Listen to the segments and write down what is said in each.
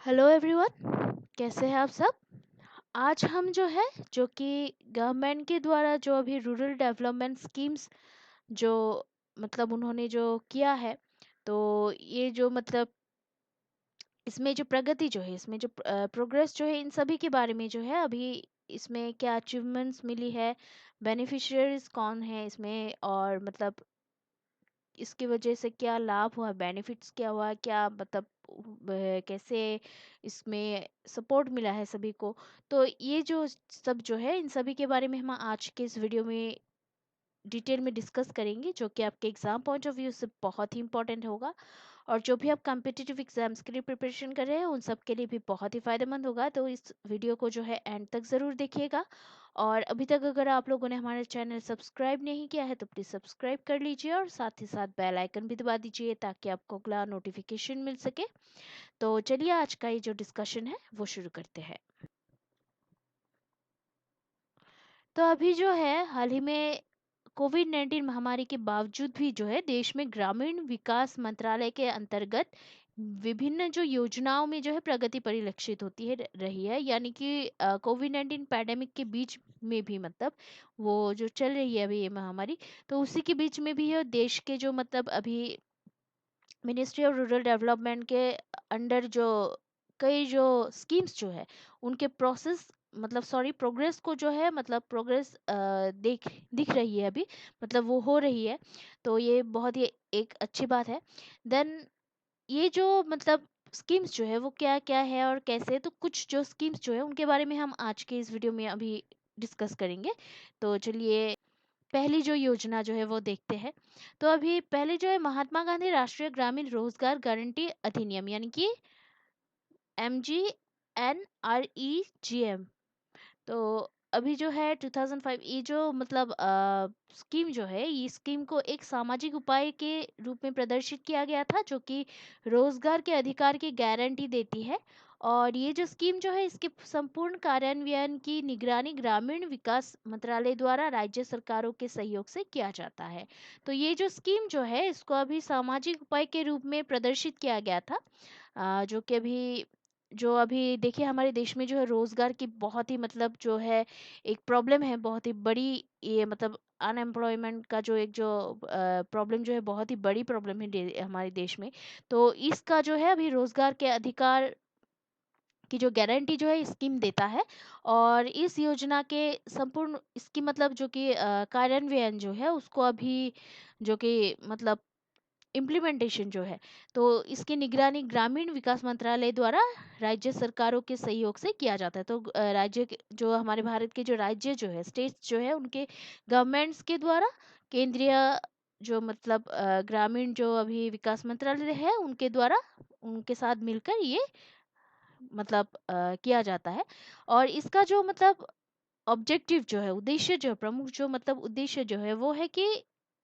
Hello everyone, कैसे हैं आप सब। आज हम जो है जो कि गवर्नमेंट के द्वारा जो अभी रूरल डेवलपमेंट स्कीम्स जो उन्होंने जो किया है, तो ये जो इसमें जो प्रगति जो है, इसमें जो प्रोग्रेस जो है, इन सभी के बारे में जो है अभी इसमें क्या अचीवमेंट्स मिली है, बेनिफिशियरीज कौन है इसमें, और इसकी वजह से क्या लाभ हुआ, बेनिफिट्स क्या हुआ, क्या कैसे इसमें सपोर्ट मिला है सभी को। तो ये जो सब जो है, इन सभी के बारे में हम आज के इस वीडियो में डिटेल में डिस्कस करेंगे, जो कि आपके एग्जाम पॉइंट ऑफ व्यू से बहुत ही इंपॉर्टेंट होगा, और जो भी आप कॉम्पिटिटिव एग्जाम्स के लिए प्रिपरेशन कर रहे हैं उन सब के लिए भी बहुत ही फायदेमंद होगा। तो इस वीडियो को जो है एंड तक ज़रूर देखिएगा। और अभी तक अगर आप लोगों ने हमारा चैनल सब्सक्राइब नहीं किया है तो प्लीज़ सब्सक्राइब कर लीजिए, और साथ ही साथ बेल आइकन भी दबा दीजिए ताकि आपको अगला नोटिफिकेशन मिल सके। तो चलिए आज का ये जो डिस्कशन है वो शुरू करते हैं। तो अभी जो है हाल ही में कोविड-19 महामारी के बावजूद भी जो है देश में ग्रामीण विकास मंत्रालय के अंतर्गत विभिन्न जो योजनाओं में जो है प्रगति परिलक्षित होती है रही है। यानी कि कोविड-19 पैंडेमिक के बीच में भी वो जो चल रही है अभी ये महामारी, तो उसी के बीच में भी है देश के जो अभी मिनिस्ट्री ऑफ रूरल डेवलपमेंट के अंडर जो कई जो स्कीम्स जो है उनके प्रोसेस सॉरी प्रोग्रेस को जो है प्रोग्रेस दिख रही है अभी, वो हो रही है। तो ये बहुत ही एक अच्छी बात है। देन ये जो स्कीम्स जो है वो क्या क्या है और कैसे, तो कुछ जो स्कीम्स जो है उनके बारे में हम आज के इस वीडियो में अभी डिस्कस करेंगे। तो चलिए पहली जो योजना जो है वो देखते हैं। तो अभी पहले जो है महात्मा गांधी राष्ट्रीय ग्रामीण रोजगार गारंटी अधिनियम, यानी कि MGNREGM। तो अभी जो है 2005 ये जो स्कीम जो है, ये स्कीम को एक सामाजिक उपाय के रूप में प्रदर्शित किया गया था, जो कि रोजगार के अधिकार की गारंटी देती है। और ये जो स्कीम जो है इसके संपूर्ण कार्यान्वयन की निगरानी ग्रामीण विकास मंत्रालय द्वारा राज्य सरकारों के सहयोग से किया जाता है। तो ये जो स्कीम जो है इसको अभी सामाजिक उपाय के रूप में प्रदर्शित किया गया था। जो कि अभी देखिए हमारे देश में जो है रोजगार की बहुत ही जो है एक प्रॉब्लम है, बहुत ही बड़ी। ये अनएम्प्लॉयमेंट का जो एक जो प्रॉब्लम जो है बहुत ही बड़ी प्रॉब्लम है हमारे देश में। तो इसका जो है अभी रोजगार के अधिकार की जो गारंटी जो है स्कीम देता है। और इस योजना के संपूर्ण इसकी जो कि कार्यान्वयन जो है उसको अभी जो कि इम्प्लीमेंटेशन जो है, तो इसकी निगरानी ग्रामीण विकास मंत्रालय द्वारा राज्य सरकारों के सहयोग से किया जाता है। तो जो हमारे भारत के जो राज्य जो है, स्टेट्स जो है, उनके गवर्नमेंट्स के द्वारा केंद्रीय जो ग्रामीण जो अभी विकास मंत्रालय है उनके द्वारा उनके साथ मिलकर ये किया जाता है। और इसका जो ऑब्जेक्टिव जो है, उद्देश्य जो है, प्रमुख जो उद्देश्य जो है वो है कि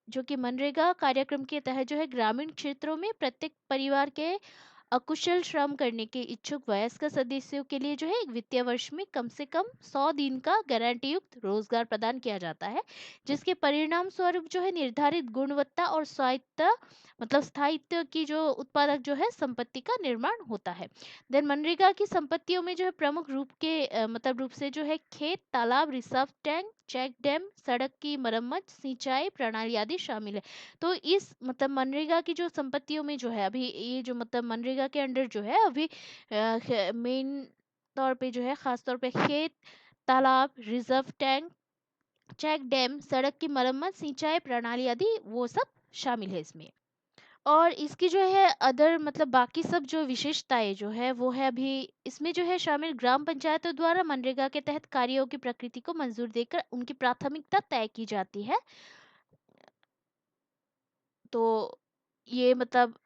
जो कि मनरेगा कार्यक्रम के तहत जो है ग्रामीण क्षेत्रों में प्रत्येक परिवार के अकुशल श्रम करने के इच्छुक वयस्क सदस्यों के लिए जो है एक वित्तीय वर्ष में कम से कम 100 दिन का गारंटी युक्त रोजगार प्रदान किया जाता है, जिसके परिणाम स्वरूप जो है निर्धारित गुणवत्ता और स्वायत्त स्थायित्व की जो उत्पादक जो है संपत्ति का निर्माण होता है। देन मनरेगा की संपत्तियों में जो है प्रमुख रूप के रूप से जो है खेत, तालाब, रिजर्व टैंक, चेक डैम, सड़क की मरम्मत, सिंचाई प्रणाली आदि शामिल है। तो इस मनरेगा की जो संपत्तियों में जो है अभी ये जो मनरेगा के अंडर जो है अभी मेन तौर पे जो है खास तौर पे खेत, तालाब, रिजर्व टैंक, चेक डैम, सड़क की मरम्मत, सिंचाई प्रणाली आदि वो सब शामिल है इसमें। और इसकी जो है अदर बाकी सब जो विशेषताएं जो है वो है अभी इसमें जो है शामिल ग्राम पंचायतों द्वारा मनरेगा के तहत कार्यों की प्रकृति को मंजूर देकर उनकी प्राथमिकता तय की जाती है। तो ये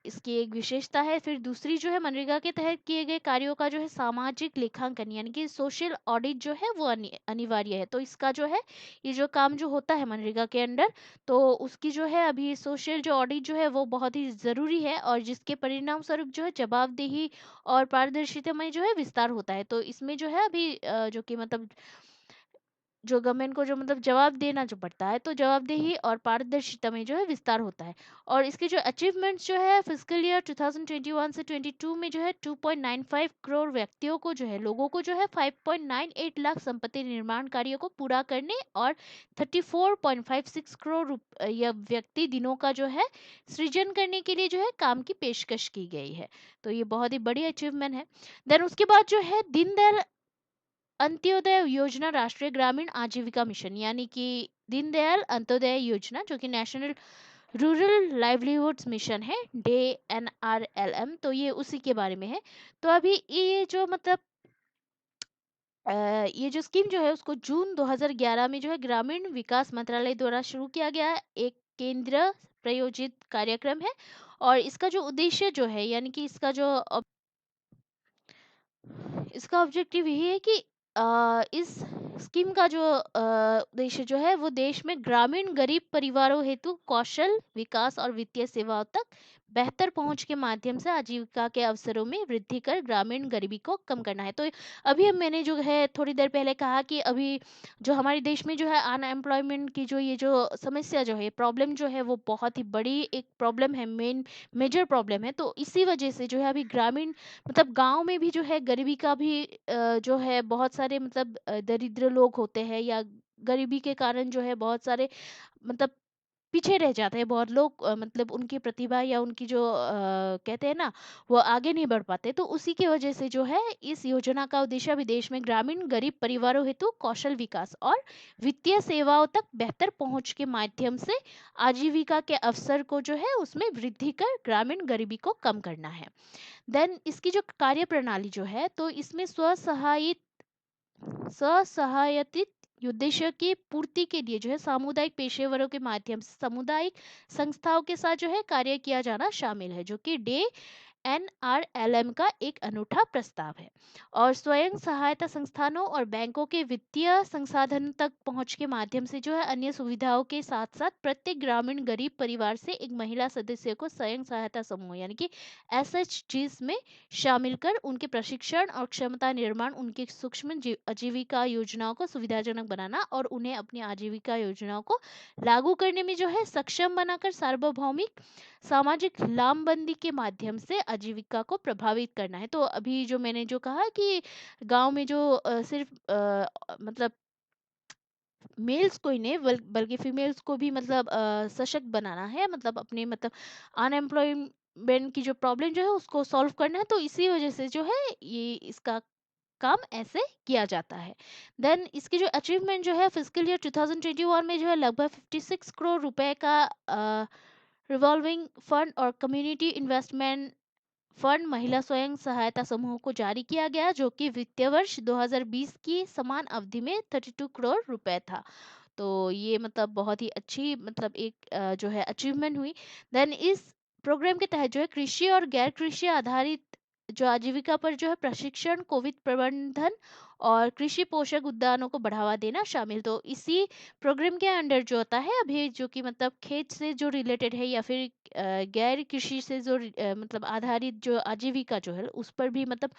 इसकी एक विशेषता है। फिर दूसरी जो है मनरेगा के तहत किए गए कार्यों का जो है सामाजिक लेखांकन, यानी कि सोशल ऑडिट जो है वो अनिवार्य है। तो इसका जो है ये जो काम जो होता है मनरेगा के अंडर, तो उसकी जो है अभी सोशल जो ऑडिट जो है वो बहुत ही ज़रूरी है, और जिसके परिणाम स्वरूप जो है जवाबदेही और पारदर्शिता में जो है विस्तार होता है। तो इसमें जो है अभी जो कि जो गवर्नमेंट को जो मतलब जवाब देना जो पड़ता है, तो जवाबदेही और पारदर्शिता में जो है विस्तार होता है। और इसके जो अचीवमेंट्स जो है फिजिकल ईयर 2021 से 22 में जो है 2.95 करोड़ व्यक्तियों को जो है, लोगों को जो है 5.98 लाख संपत्ति निर्माण कार्यों को पूरा करने और 34.56 करोड़ या व्यक्ति दिनों का जो है सृजन करने के लिए जो है काम की पेशकश की गई है। तो ये बहुत ही बड़ी अचीवमेंट है। देन उसके बाद जो है दीनदयाल अंत्योदय योजना, राष्ट्रीय ग्रामीण आजीविका मिशन, यानी कि दीनदयाल अंत्योदय योजना, जो कि नेशनल रूरल लाइवलीहुड्स मिशन है, डे NRLM, तो ये उसी के बारे में है। तो अभी ये जो मतलब ये जो स्कीम जो है उसको जून 2011 में जो है ग्रामीण विकास मंत्रालय द्वारा शुरू किया गया एक केंद्र प्रायोजित कार्यक्रम है। और इसका जो उद्देश्य जो है, यानी कि इसका ऑब्जेक्टिव यही है कि इस स्कीम का जो उद्देश्य जो है वो देश में ग्रामीण गरीब परिवारों हेतु कौशल विकास और वित्तीय सेवाओं तक बेहतर पहुंच के माध्यम से आजीविका के अवसरों में वृद्धि कर ग्रामीण गरीबी को कम करना है। तो अभी हम मैंने जो है थोड़ी देर पहले कहा कि अभी जो हमारे देश में जो है अनएम्प्लॉयमेंट की जो ये जो समस्या जो है, प्रॉब्लम जो है, वो बहुत ही बड़ी एक प्रॉब्लम है, मेजर प्रॉब्लम है। तो इसी वजह से जो है अभी ग्रामीण मतलब गांव में भी जो है गरीबी का भी जो है बहुत सारे मतलब दरिद्र लोग होते हैं, या गरीबी के कारण जो है बहुत सारे मतलब पीछे रह जाते हैं बहुत लोग, मतलब उनकी प्रतिभा या उनकी जो कहते हैं ना, वो आगे नहीं बढ़ पाते। तो उसी की वजह से जो है इस योजना का उद्देश्य विदेश में ग्रामीण गरीब परिवारों हेतु कौशल विकास और वित्तीय सेवाओं तक बेहतर पहुंच के माध्यम से आजीविका के अवसर को जो है उसमें वृद्धि कर ग्रामीण गरीबी को कम करना है। देन इसकी जो कार्य प्रणाली जो है, तो इसमें स्वसहायतित उद्देश्य की पूर्ति के लिए जो है सामुदायिक पेशेवरों के माध्यम से सामुदायिक संस्थाओं के साथ जो है कार्य किया जाना शामिल है, जो कि डे NRLM का एक अनूठा प्रस्ताव है। और स्वयं सहायता संस्थानों और बैंकों के वित्तीय संसाधन तक पहुंच के माध्यम से जो है अन्य सुविधाओं के साथ साथ प्रत्येक ग्रामीण गरीब परिवार से एक महिला सदस्य को स्वयं सहायता समूह यानी कि SHGs में शामिल कर उनके प्रशिक्षण और क्षमता निर्माण, उनकी सूक्ष्म आजीविका योजनाओं को सुविधाजनक बनाना और उन्हें अपनी आजीविका योजनाओं को लागू करने में जो है सक्षम बनाकर सार्वभौमिक सामाजिक लामबंदी के माध्यम से आजीविका को प्रभावित करना है। तो अभी जो मैंने जो कहा कि गांव में जो सिर्फ मतलब मेल्स को ही नहीं बल्कि फीमेल्स को भी मतलब सशक्त बनाना है, मतलब अपने मतलब अनएम्प्लॉयमेंट की जो प्रॉब्लम जो है उसको सॉल्व करना है। तो इसी वजह से जो है ये इसका काम ऐसे किया जाता है। देन इसकी जो अचीवमेंट जो है फिजिकल ईयर 2021 में जो है लगभग 56 करोड़ रुपए का रिवॉल्विंग फंड और कम्युनिटी इन्वेस्टमेंट फंड महिला स्वयं सहायता समूह को जारी किया गया, जो कि वित्तीय वर्ष 2020 की समान अवधि में 32 करोड़ रुपए था। तो ये मतलब बहुत ही अच्छी मतलब एक जो है अचीवमेंट हुई। देन इस प्रोग्राम के तहत जो है कृषि और गैर कृषि आधारित जो आजीविका पर जो है प्रशिक्षण, कोविड प्रबंधन और कृषि पोषक उद्यानों को बढ़ावा देना शामिल। तो इसी प्रोग्राम के अंडर जो होता है अभी जो कि मतलब खेत से जो रिलेटेड है या फिर गैर कृषि से जो मतलब आधारित जो आजीविका जो है उस पर भी मतलब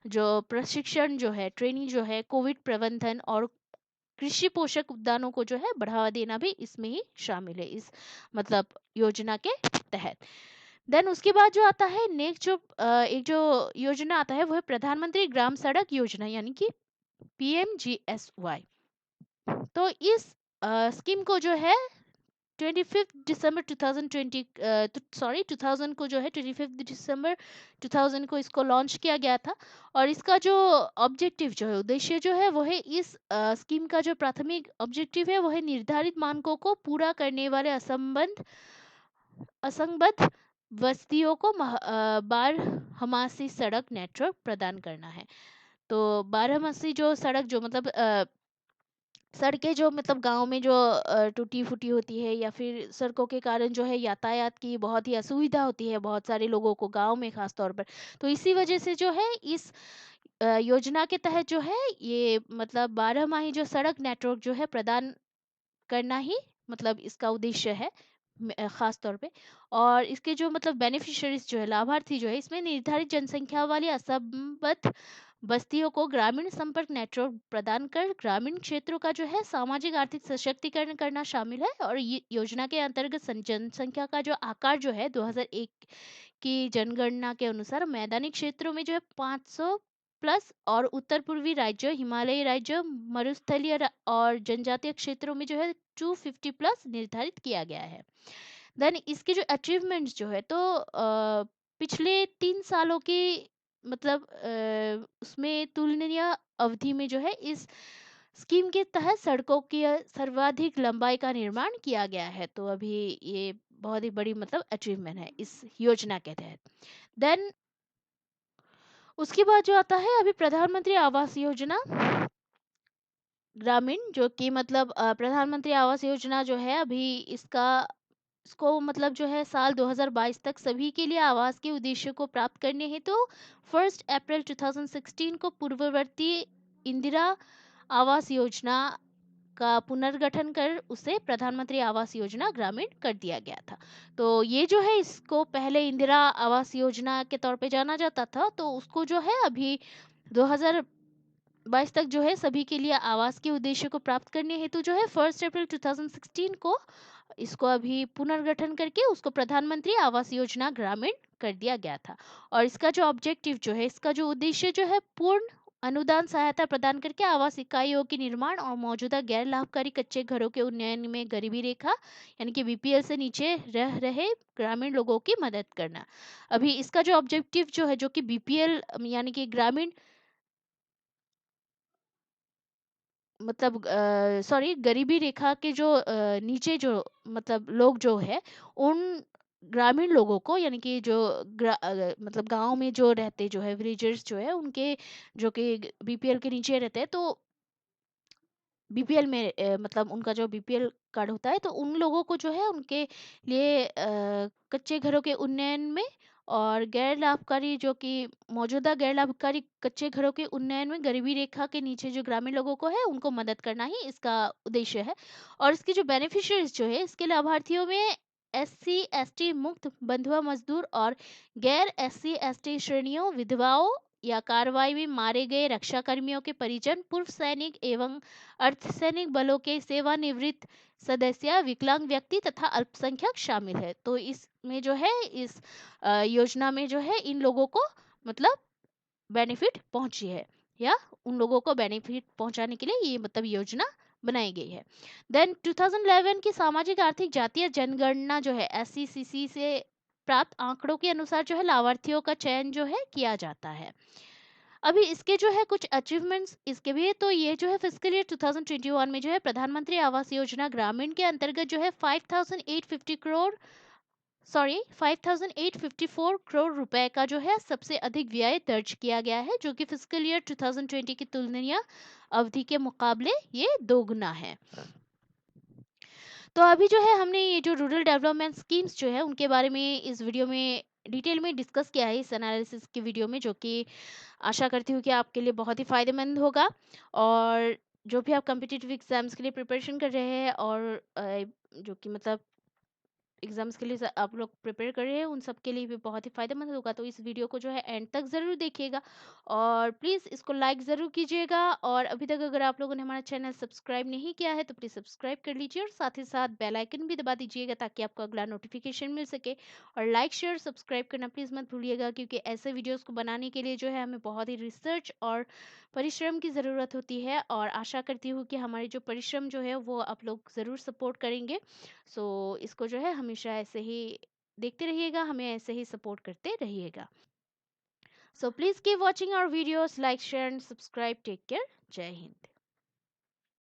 जो प्रशिक्षण जो है, ट्रेनिंग जो है, कोविड प्रबंधन और कृषि पोषक उद्यानों को जो है बढ़ावा देना भी इसमें ही शामिल है, इस मतलब योजना के तहत। देन उसके बाद जो आता है नेक्स्ट जो एक जो योजना आता है वो है प्रधानमंत्री ग्राम सड़क योजना, यानी कि PMGSY। तो इस स्कीम को जो है 25 दिसंबर 2020 सॉरी 2000 को जो है 25 दिसंबर 2000 को इसको लॉन्च किया गया था। और इसका जो ऑब्जेक्टिव जो है, उद्देश्य जो है वो है इस स्कीम का जो प्राथमिक ऑब्जेक्टिव है वो है निर्धारित मानकों को पूरा करने वाले असंबद्ध बस्तियों को बारहमासी सड़क नेटवर्क प्रदान करना है। तो बारहमासी जो सड़क जो मतलब सड़कें जो मतलब गांव में जो टूटी फूटी होती है या फिर सड़कों के कारण जो है यातायात की बहुत ही असुविधा होती है बहुत सारे लोगों को गांव में खास तौर पर। तो इसी वजह से जो है इस योजना के तहत जो है ये मतलब 12 माही जो सड़क नेटवर्क जो है प्रदान करना ही मतलब इसका उद्देश्य है खास तौर पे। और इसके जो मतलब बेनिफिशियरीज जो है, लाभार्थी जो है, इसमें निर्धारित जनसंख्या वाली असंबद्ध बस्तियों को ग्रामीण संपर्क नेटवर्क प्रदान कर ग्रामीण क्षेत्रों का जो है सामाजिक आर्थिक सशक्तिकरण करना शामिल है। और ये योजना के अंतर्गत जनसंख्या का जो आकार जो है 2001 की जनगणना के अनुसार मैदानी क्षेत्रों में जो है 500 प्लस, और उत्तर पूर्वी राज्य, हिमालयी राज्य, मरुस्थलीय और जनजातीय क्षेत्रों में जो है 250 प्लस निर्धारित किया गया है। देन इसके जो अचीवमेंट्स जो है, तो पिछले 3 सालों की मतलब उसमें तुलनीय अवधि में जो है इस स्कीम के तहत सड़कों की सर्वाधिक लंबाई का निर्माण किया गया है। तो अभी ये बहुत ही बड़ी मतलब अचीवमेंट है इस योजना के तहत। देन उसके बाद जो आता है अभी प्रधानमंत्री आवास योजना ग्रामीण, जो कि मतलब प्रधानमंत्री आवास योजना जो है अभी इसको मतलब जो है साल 2022 तक सभी के लिए आवास के उद्देश्य को प्राप्त करने हेतु 1 अप्रैल 2016 को पूर्ववर्ती इंदिरा आवास योजना का पुनर्गठन कर उसे प्रधानमंत्री आवास योजना ग्रामीण कर दिया गया था। तो ये जो है इसको पहले इंदिरा आवास योजना के तौर पे जाना जाता था, तो उसको जो है अभी 2022 तक जो है सभी के लिए आवास के उद्देश्य को प्राप्त करने हेतु जो है 1 अप्रैल 2016 को इसको अभी पुनर्गठन करके उसको प्रधानमंत्री आवास योजना ग्रामीण कर दिया गया था। और इसका जो ऑब्जेक्टिव जो है, इसका जो उद्देश्य जो है, पूर्ण अनुदान सहायता प्रदान करके आवास इकाइयों के निर्माण और मौजूदा गैर लाभकारी कच्चे घरों के उन्नयन में गरीबी रेखा यानी कि बीपीएल से नीचे रह रहे ग्रामीण लोगों की मदद करना। अभी इसका जो ऑब्जेक्टिव जो है, जो कि बीपीएल यानी कि ग्रामीण मतलब सॉरी गरीबी रेखा के जो नीचे जो मतलब लोग जो है, उन ग्रामीण लोगों को यानी कि जो मतलब गांव में जो रहते जो है विलेजर्स जो है उनके, जो कि बीपीएल के नीचे रहते हैं, तो बीपीएल में मतलब उनका जो बीपीएल कार्ड होता है, तो उन लोगों को जो है उनके लिए कच्चे घरों के उन्नयन में और गैर लाभकारी जो कि मौजूदा गैर लाभकारी कच्चे घरों के उन्नयन में गरीबी रेखा के नीचे जो ग्रामीण लोगों को है उनको मदद करना ही इसका उद्देश्य है। और इसके जो बेनिफिशियरीज जो है, इसके लाभार्थियों में एससी एसटी मुक्त बंधुआ मजदूर और गैर एससी एसटी श्रेणियों, विधवाओं या कार्रवाई में मारे गए रक्षा कर्मियों के परिजन, पूर्व सैनिक एवं अर्धसैनिक बलों के सेवानिवृत्त सदस्य, विकलांग व्यक्ति तथा अल्पसंख्यक शामिल है। तो इसमें जो है इस योजना में जो है इन लोगों को मतलब बेनिफिट पहुंची है, या उन लोगों को बेनिफिट पहुंचाने के लिए ये मतलब योजना बनाई गई है। देन 2011 की सामाजिक आर्थिक जातीय जनगणना जो है एससीसीसी से प्राप्त आंकड़ों के अनुसार जो है लाभार्थियों का चयन जो है किया जाता है। अभी इसके जो है कुछ अचीवमेंट्स इसके भी है, तो ये जो है फिजिकल ईयर 2021 में जो है प्रधानमंत्री आवास योजना ग्रामीण के अंतर्गत जो है 5,854 करोड़ रुपए का जो है सबसे अधिक व्यय दर्ज किया गया है, जो कि फिजिकल ईयर 2020 की तुलनीय अवधि के मुकाबले ये दोगुना है। तो अभी जो है हमने ये जो रूरल डेवलपमेंट स्कीम्स जो है उनके बारे में इस वीडियो में डिटेल में डिस्कस किया है, इस एनालिसिस की वीडियो में, जो कि आशा करती हूँ कि आपके लिए बहुत ही फ़ायदेमंद होगा। और जो भी आप कॉम्पिटिटिव एग्ज़ाम्स के लिए प्रिपरेशन कर रहे हैं और जो कि मतलब एग्जाम्स के लिए आप लोग प्रिपेयर कर रहे हैं, उन सब के लिए भी बहुत ही फायदेमंद होगा। तो इस वीडियो को जो है एंड तक ज़रूर देखिएगा और प्लीज़ इसको लाइक ज़रूर कीजिएगा। और अभी तक अगर आप लोगों ने हमारा चैनल सब्सक्राइब नहीं किया है तो प्लीज़ सब्सक्राइब कर लीजिए और साथ ही साथ बेल आइकन भी दबा दीजिएगा ताकि आपको अगला नोटिफिकेशन मिल सके। और लाइक शेयर सब्सक्राइब करना प्लीज़ मत भूलिएगा, क्योंकि ऐसे वीडियोज़ को बनाने के लिए जो है हमें बहुत ही रिसर्च और परिश्रम की ज़रूरत होती है। और आशा करती हूँ कि हमारे जो परिश्रम जो है वो आप लोग ज़रूर सपोर्ट करेंगे। सो इसको जो है हमेशा ऐसे ही देखते रहिएगा, हमें ऐसे ही सपोर्ट करते रहिएगा। So please keep watching our videos, like share and subscribe. Take care. जय हिंद।